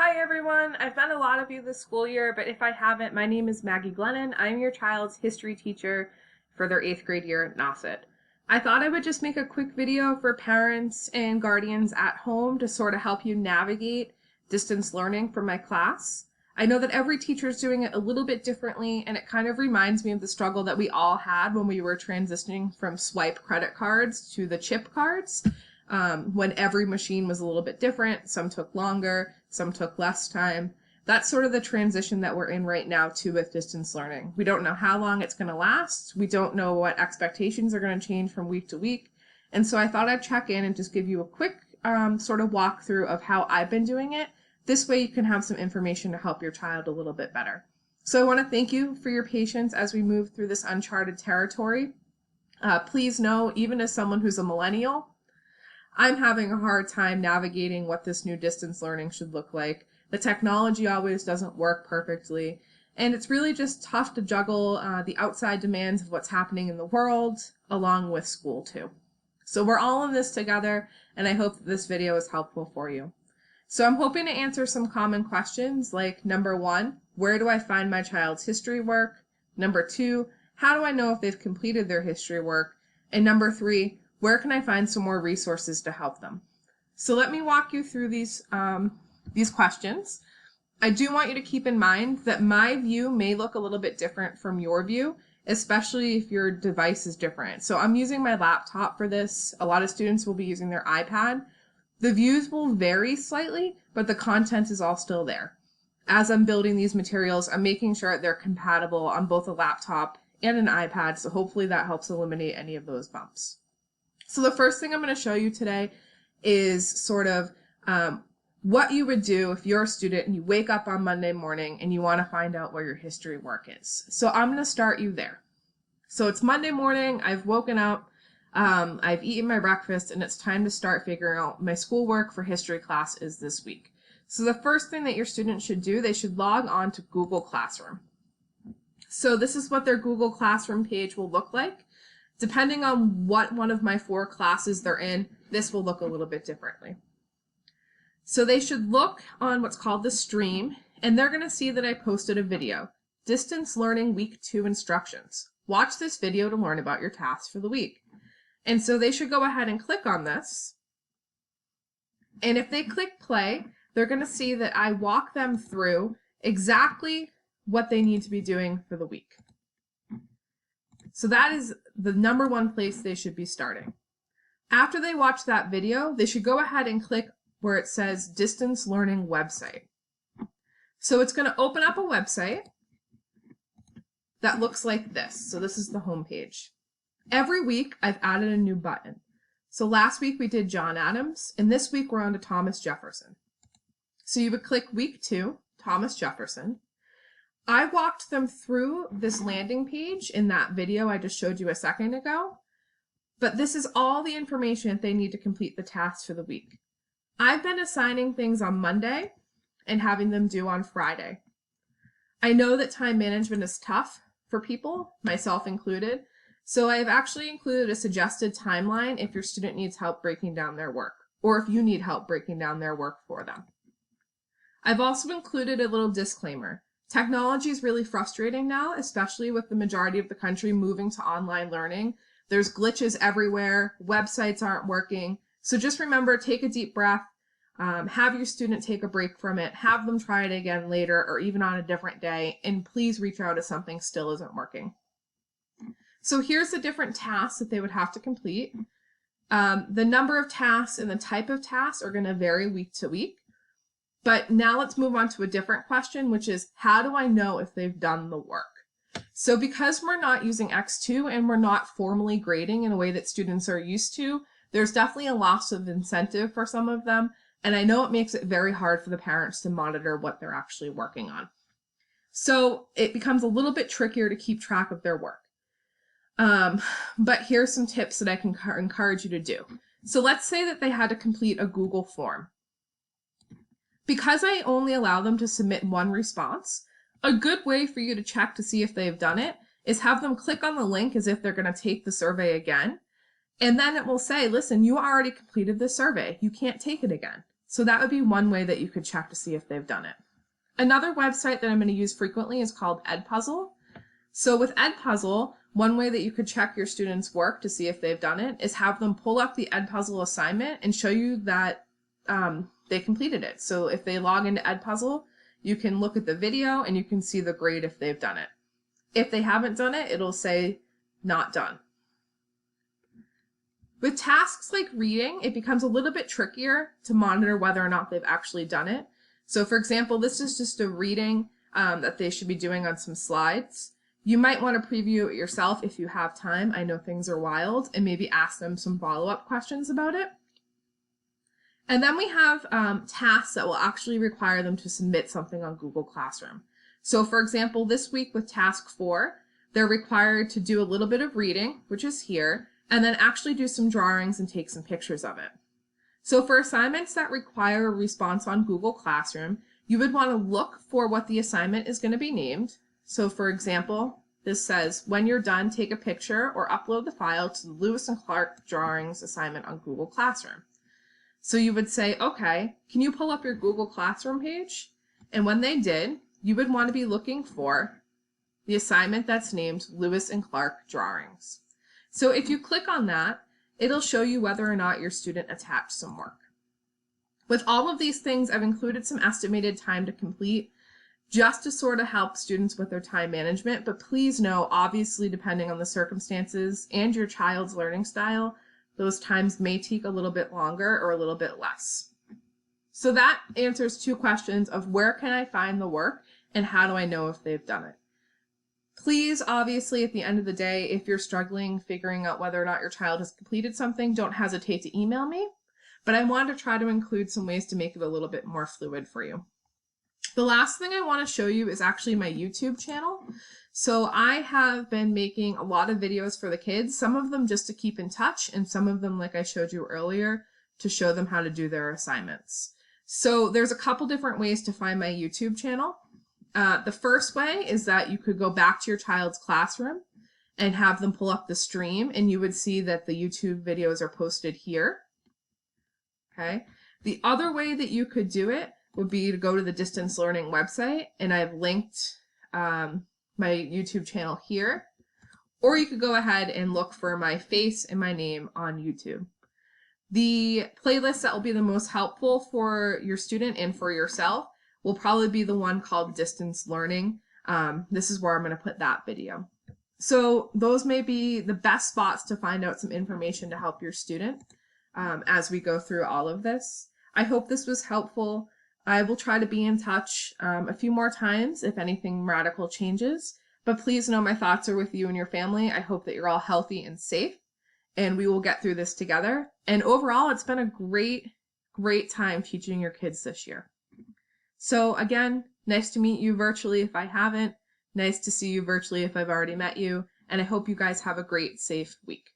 Hi everyone! I've met a lot of you this school year, but if I haven't, my name is Maggie Glennon. I'm your child's history teacher for their 8th grade year at Nauset. I thought I would just make a quick video for parents and guardians at home to sort of help you navigate distance learning for my class. I know that every teacher is doing it a little bit differently, and it kind of reminds me of the struggle that we all had when we were transitioning from swipe credit cards to the chip cards. When every machine was a little bit different. Some took longer, some took less time. That's sort of the transition that we're in right now too with distance learning. We don't know how long it's going to last. We don't know what expectations are going to change from week to week. And so I thought I'd check in and just give you a quick sort of walkthrough of how I've been doing it. This way you can have some information to help your child a little bit better. So I want to thank you for your patience as we move through this uncharted territory. Please know, even as someone who's a millennial, I'm having a hard time navigating what this new distance learning should look like. The technology always doesn't work perfectly, and it's really just tough to juggle the outside demands of what's happening in the world along with school too. So we're all in this together, and I hope that this video is helpful for you. So I'm hoping to answer some common questions like number 1, where do I find my child's history work? Number 2, how do I know if they've completed their history work? And number 3, where can I find some more resources to help them? So let me walk you through these questions. I do want you to keep in mind that my view may look a little bit different from your view, especially if your device is different. So I'm using my laptop for this. A lot of students will be using their iPad. The views will vary slightly, but the content is all still there. As I'm building these materials, I'm making sure they're compatible on both a laptop and an iPad, so hopefully that helps eliminate any of those bumps. So the first thing I'm going to show you today is sort of what you would do if you're a student and you wake up on Monday morning and you want to find out where your history work is. So I'm going to start you there. So it's Monday morning, I've woken up, I've eaten my breakfast, and it's time to start figuring out my schoolwork for history class is this week. So the first thing that your students should do, they should log on to Google Classroom. So this is what their Google Classroom page will look like. Depending on what one of my 4 classes they're in, this will look a little bit differently. So they should look on what's called the stream, and they're going to see that I posted a video, Distance Learning Week 2 Instructions. Watch this video to learn about your tasks for the week. And so they should go ahead and click on this. And if they click play, they're going to see that I walk them through exactly what they need to be doing for the week. So that is the number 1 place they should be starting. After they watch that video, they should go ahead and click where it says Distance Learning Website. So it's going to open up a website that looks like this. So this is the home page. Every week I've added a new button. So last week we did John Adams, and this week we're on to Thomas Jefferson. So you would click week 2, Thomas Jefferson. I walked them through this landing page in that video I just showed you a second ago, but this is all the information that they need to complete the tasks for the week. I've been assigning things on Monday and having them due on Friday. I know that time management is tough for people, myself included, so I've actually included a suggested timeline if your student needs help breaking down their work, or if you need help breaking down their work for them. I've also included a little disclaimer. Technology is really frustrating now, especially with the majority of the country moving to online learning. There's glitches everywhere, websites aren't working. So just remember, take a deep breath, have your student take a break from it, have them try it again later or even on a different day, and please reach out if something still isn't working. So here's the different tasks that they would have to complete. The number of tasks and the type of tasks are going to vary week to week. But now let's move on to a different question, which is how do I know if they've done the work? So because we're not using X2 and we're not formally grading in a way that students are used to, there's definitely a loss of incentive for some of them. And I know it makes it very hard for the parents to monitor what they're actually working on. So it becomes a little bit trickier to keep track of their work. But here's some tips that I can encourage you to do. So let's say that they had to complete a Google form. Because I only allow them to submit 1 response, a good way for you to check to see if they've done it is have them click on the link as if they're going to take the survey again. And then it will say, listen, you already completed this survey. You can't take it again. So that would be one way that you could check to see if they've done it. Another website that I'm going to use frequently is called Edpuzzle. So with Edpuzzle, one way that you could check your students' work to see if they've done it is have them pull up the Edpuzzle assignment and show you that they completed it. So if they log into Edpuzzle, you can look at the video and you can see the grade if they've done it. If they haven't done it, it'll say not done. With tasks like reading, it becomes a little bit trickier to monitor whether or not they've actually done it. So for example, this is just a reading that they should be doing on some slides. You might want to preview it yourself if you have time. I know things are wild, and maybe ask them some follow-up questions about it. And then we have tasks that will actually require them to submit something on Google Classroom. So for example, this week with task 4, they're required to do a little bit of reading, which is here, and then actually do some drawings and take some pictures of it. So for assignments that require a response on Google Classroom, you would want to look for what the assignment is going to be named. So for example, this says, when you're done, take a picture or upload the file to the Lewis and Clark drawings assignment on Google Classroom. So you would say, okay, can you pull up your Google Classroom page? And when they did, you would want to be looking for the assignment that's named Lewis and Clark drawings. So if you click on that, it'll show you whether or not your student attached some work. With all of these things, I've included some estimated time to complete just to sort of help students with their time management, but please know, obviously, depending on the circumstances and your child's learning style, those times may take a little bit longer or a little bit less. So that answers 2 questions of where can I find the work and how do I know if they've done it. Please, obviously, at the end of the day, if you're struggling figuring out whether or not your child has completed something, don't hesitate to email me. But I wanted to try to include some ways to make it a little bit more fluid for you. The last thing I want to show you is actually my YouTube channel. So I have been making a lot of videos for the kids, some of them just to keep in touch, and some of them, like I showed you earlier, to show them how to do their assignments. So there's a couple different ways to find my YouTube channel. The first way is that you could go back to your child's classroom and have them pull up the stream, and you would see that the YouTube videos are posted here. Okay. The other way that you could do it would be to go to the Distance Learning website, and I've linked my YouTube channel here. Or you could go ahead and look for my face and my name on YouTube. The playlist that will be the most helpful for your student and for yourself will probably be the one called Distance Learning. This is where I'm going to put that video. So those may be the best spots to find out some information to help your student as we go through all of this. I hope this was helpful. I will try to be in touch a few more times if anything radical changes, but please know my thoughts are with you and your family. I hope that you're all healthy and safe, and we will get through this together. And overall, it's been a great time teaching your kids this year. So again, nice to meet you virtually if I haven't. Nice to see you virtually if I've already met you. And I hope you guys have a great, safe week.